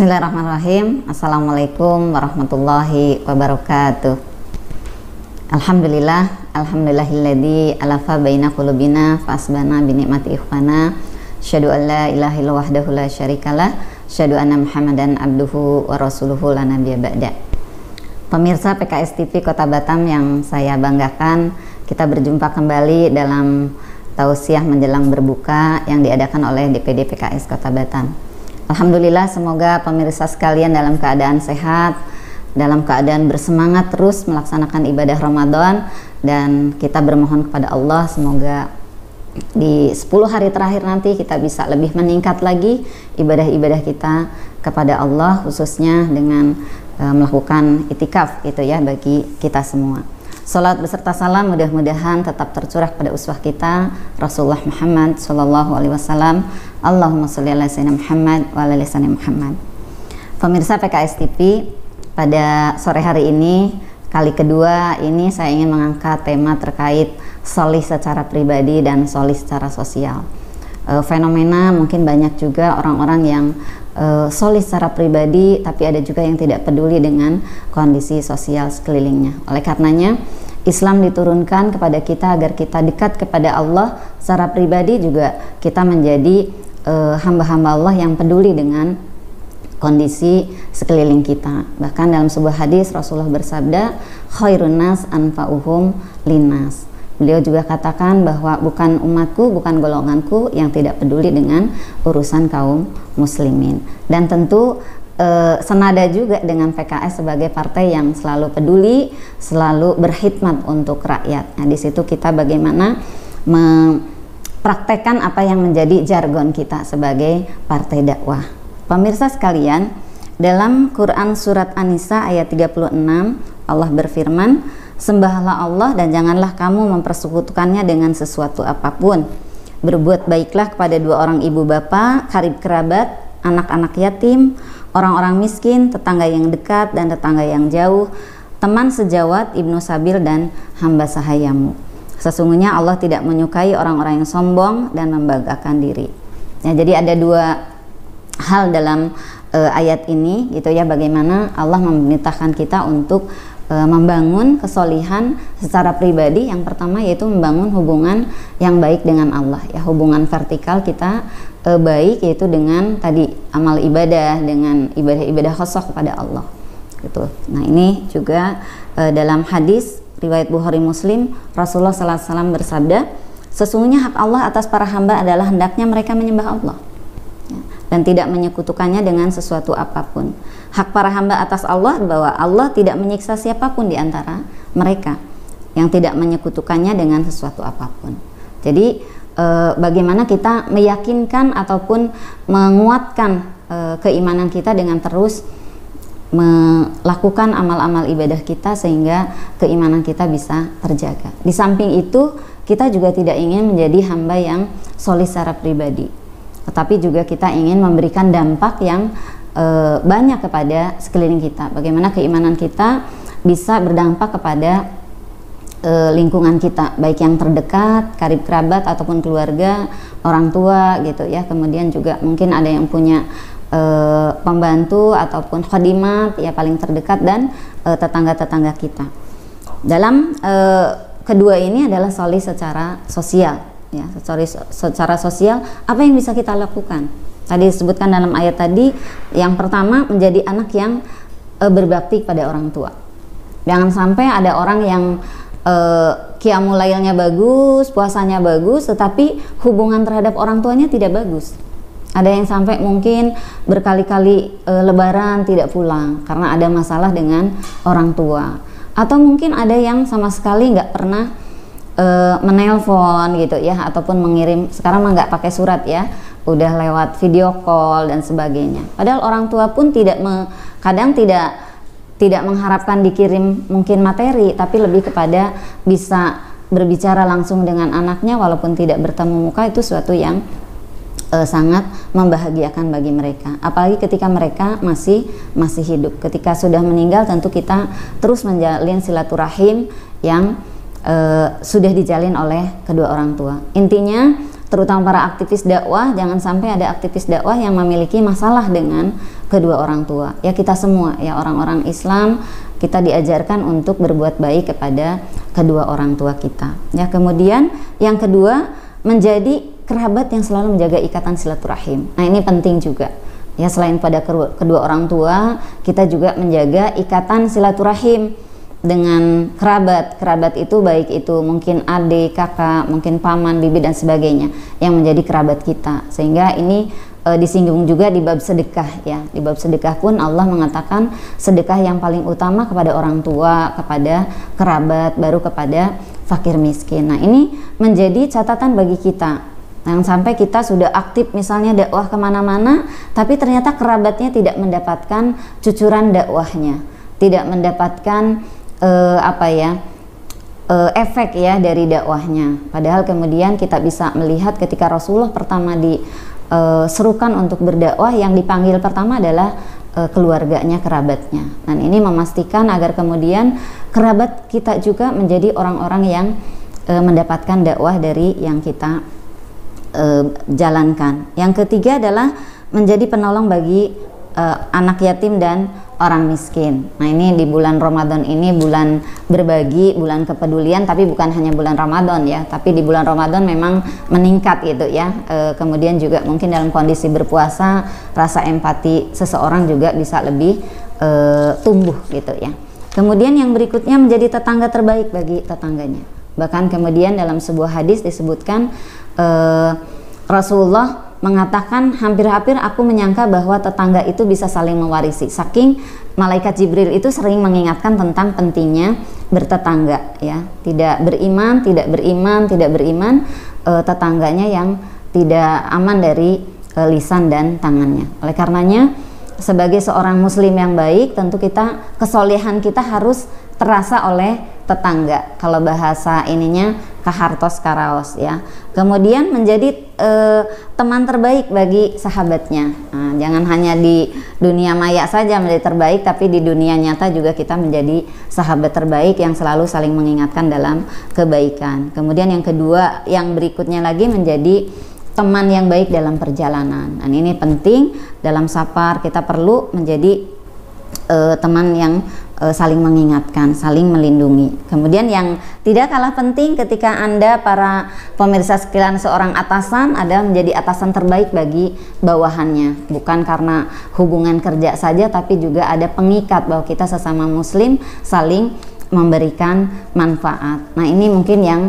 Bismillahirrahmanirrahim. Assalamualaikum warahmatullahi wabarakatuh. Alhamdulillahilladzi alafa baina qulubina fasbana bi ni'mati ikhwana. Asyhadu an la ilaha illallah wahdahu la syarikalah. Asyhadu anna Muhammadan abduhu wa rasuluhu la nabiyya ba'da. Pemirsa PKS TV Kota Batam yang saya banggakan, kita berjumpa kembali dalam tausiah menjelang berbuka yang diadakan oleh DPD PKS Kota Batam. Alhamdulillah, semoga pemirsa sekalian dalam keadaan sehat, dalam keadaan bersemangat terus melaksanakan ibadah Ramadan, dan kita bermohon kepada Allah semoga di 10 hari terakhir nanti kita bisa lebih meningkat lagi ibadah-ibadah kita kepada Allah, khususnya dengan melakukan itikaf gitu ya bagi kita semua. Salat beserta salam mudah-mudahan tetap tercurah pada uswah kita Rasulullah Muhammad SAW. Allahumma sholli ala sayyidina Muhammad wa ala ali sayyidina Muhammad. Pemirsa PKS TV, pada sore hari ini kali kedua ini saya ingin mengangkat tema terkait solih secara pribadi dan solih secara sosial. Fenomena mungkin banyak juga orang-orang yang solih secara pribadi, tapi ada juga yang tidak peduli dengan kondisi sosial sekelilingnya. Oleh karenanya Islam diturunkan kepada kita agar kita dekat kepada Allah secara pribadi, juga kita menjadi hamba-hamba Allah yang peduli dengan kondisi sekeliling kita. Bahkan dalam sebuah hadis Rasulullah bersabda, khairun nas anfa'uhum linnas. Beliau juga katakan bahwa bukan umatku, bukan golonganku yang tidak peduli dengan urusan kaum muslimin. Dan tentu senada juga dengan PKS sebagai partai yang selalu peduli, selalu berkhidmat untuk rakyat. Nah, di situ kita bagaimana mempraktekkan apa yang menjadi jargon kita sebagai partai dakwah. Pemirsa sekalian, dalam Quran surat An-Nisa ayat 36 Allah berfirman, sembahlah Allah dan janganlah kamu mempersekutukannya dengan sesuatu apapun. Berbuat baiklah kepada dua orang ibu bapa, karib kerabat, anak-anak yatim, orang-orang miskin, tetangga yang dekat dan tetangga yang jauh, teman sejawat, ibnu sabil, dan hamba sahayamu. Sesungguhnya Allah tidak menyukai orang-orang yang sombong dan membanggakan diri. Ya, jadi ada dua hal dalam ayat ini gitu ya, bagaimana Allah memerintahkan kita untuk membangun kesolihan secara pribadi. Yang pertama yaitu membangun hubungan yang baik dengan Allah ya, hubungan vertikal kita baik, yaitu dengan tadi amal ibadah, dengan ibadah-ibadah khusus kepada Allah gitu. Nah, ini juga dalam hadis riwayat Bukhari Muslim, Rasulullah SAW bersabda, sesungguhnya hak Allah atas para hamba adalah hendaknya mereka menyembah Allah dan tidak menyekutukannya dengan sesuatu apapun. Hak para hamba atas Allah bahwa Allah tidak menyiksa siapapun di antara mereka yang tidak menyekutukannya dengan sesuatu apapun. Jadi bagaimana kita meyakinkan ataupun menguatkan keimanan kita dengan terus melakukan amal-amal ibadah kita sehingga keimanan kita bisa terjaga. Di samping itu, kita juga tidak ingin menjadi hamba yang solih secara pribadi, tetapi juga kita ingin memberikan dampak yang banyak kepada sekeliling kita. Bagaimana keimanan kita bisa berdampak kepada lingkungan kita, baik yang terdekat, karib kerabat ataupun keluarga, orang tua gitu ya. Kemudian juga mungkin ada yang punya pembantu ataupun khadimat ya paling terdekat, dan tetangga-tetangga kita. Dalam kedua ini adalah solih secara sosial ya, secara sosial apa yang bisa kita lakukan? Tadi disebutkan dalam ayat tadi, yang pertama menjadi anak yang berbakti pada orang tua. Jangan sampai ada orang yang qiyamul lailnya bagus, puasanya bagus, tetapi hubungan terhadap orang tuanya tidak bagus. Ada yang sampai mungkin berkali-kali lebaran tidak pulang karena ada masalah dengan orang tua. Atau mungkin ada yang sama sekali nggak pernah menelpon gitu ya, ataupun mengirim, sekarang mah nggak pakai surat ya, udah lewat video call dan sebagainya. Padahal orang tua pun kadang tidak mengharapkan dikirim mungkin materi, tapi lebih kepada bisa berbicara langsung dengan anaknya walaupun tidak bertemu muka. Itu suatu yang sangat membahagiakan bagi mereka, apalagi ketika mereka masih hidup. Ketika sudah meninggal, tentu kita terus menjalin silaturahim yang sudah dijalin oleh kedua orang tua. Intinya terutama para aktivis dakwah, jangan sampai ada aktivis dakwah yang memiliki masalah dengan kedua orang tua. Ya, kita semua ya orang-orang Islam, kita diajarkan untuk berbuat baik kepada kedua orang tua kita. Ya, kemudian yang kedua, menjadi kerabat yang selalu menjaga ikatan silaturahim. Nah, ini penting juga. Ya, selain pada kedua orang tua, kita juga menjaga ikatan silaturahim dengan kerabat. Kerabat itu baik itu mungkin adik, kakak, mungkin paman, bibi dan sebagainya yang menjadi kerabat kita. Sehingga ini disinggung juga di bab sedekah ya. Di bab sedekah pun Allah mengatakan sedekah yang paling utama kepada orang tua, kepada kerabat, baru kepada fakir miskin. Nah, ini menjadi catatan bagi kita. Jangan sampai kita sudah aktif misalnya dakwah kemana-mana, tapi ternyata kerabatnya tidak mendapatkan cucuran dakwahnya, tidak mendapatkan efek ya dari dakwahnya. Padahal kemudian kita bisa melihat ketika Rasulullah pertama diserukan untuk berdakwah, yang dipanggil pertama adalah keluarganya, kerabatnya. Dan ini memastikan agar kemudian kerabat kita juga menjadi orang-orang yang mendapatkan dakwah dari yang kita jalankan. Yang ketiga adalah menjadi penolong bagi anak yatim dan orang miskin. Nah, ini di bulan Ramadan ini bulan berbagi, bulan kepedulian, tapi bukan hanya bulan Ramadan ya, tapi di bulan Ramadan memang meningkat gitu ya. Kemudian juga mungkin dalam kondisi berpuasa, rasa empati seseorang juga bisa lebih tumbuh gitu ya. Kemudian yang berikutnya menjadi tetangga terbaik bagi tetangganya. Bahkan kemudian dalam sebuah hadis disebutkan Rasulullah mengatakan, hampir-hampir aku menyangka bahwa tetangga itu bisa saling mewarisi. Saking malaikat Jibril itu sering mengingatkan tentang pentingnya bertetangga ya. Tidak beriman, tetangganya yang tidak aman dari lisan dan tangannya. Oleh karenanya sebagai seorang muslim yang baik, tentu kita kesolehan kita harus terasa oleh tetangga. Kalau bahasa ininya kahartos karaos ya. Kemudian menjadi teman terbaik bagi sahabatnya. Nah, jangan hanya di dunia maya saja menjadi terbaik, tapi di dunia nyata juga kita menjadi sahabat terbaik yang selalu saling mengingatkan dalam kebaikan. Kemudian yang kedua, yang berikutnya lagi menjadi teman yang baik dalam perjalanan. Dan ini penting dalam safar, kita perlu menjadi teman yang saling mengingatkan, saling melindungi. Kemudian yang tidak kalah penting ketika Anda para pemirsa sekalian seorang atasan adalah menjadi atasan terbaik bagi bawahannya. Bukan karena hubungan kerja saja, tapi juga ada pengikat bahwa kita sesama muslim saling memberikan manfaat. Nah, ini mungkin yang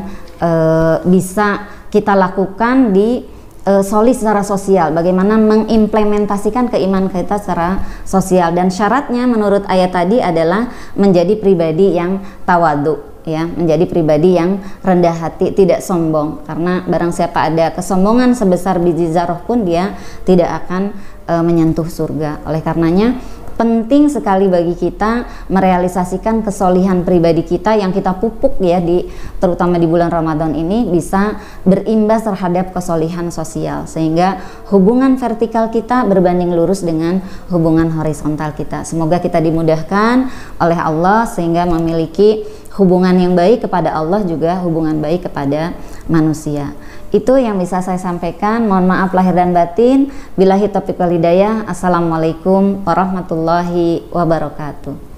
bisa kita lakukan di solid secara sosial, bagaimana mengimplementasikan keimanan kita secara sosial. Dan syaratnya menurut ayat tadi adalah menjadi pribadi yang tawadu ya, menjadi pribadi yang rendah hati, tidak sombong, karena barang siapa ada kesombongan sebesar biji zarah pun dia tidak akan menyentuh surga. Oleh karenanya penting sekali bagi kita merealisasikan kesolihan pribadi kita yang kita pupuk ya, terutama di bulan Ramadan ini bisa berimbas terhadap kesolihan sosial, sehingga hubungan vertikal kita berbanding lurus dengan hubungan horizontal kita. Semoga kita dimudahkan oleh Allah sehingga memiliki hubungan yang baik kepada Allah, juga hubungan baik kepada manusia. Itu yang bisa saya sampaikan. Mohon maaf lahir dan batin. Billahi taufiq wal hidayah. Assalamualaikum warahmatullahi wabarakatuh.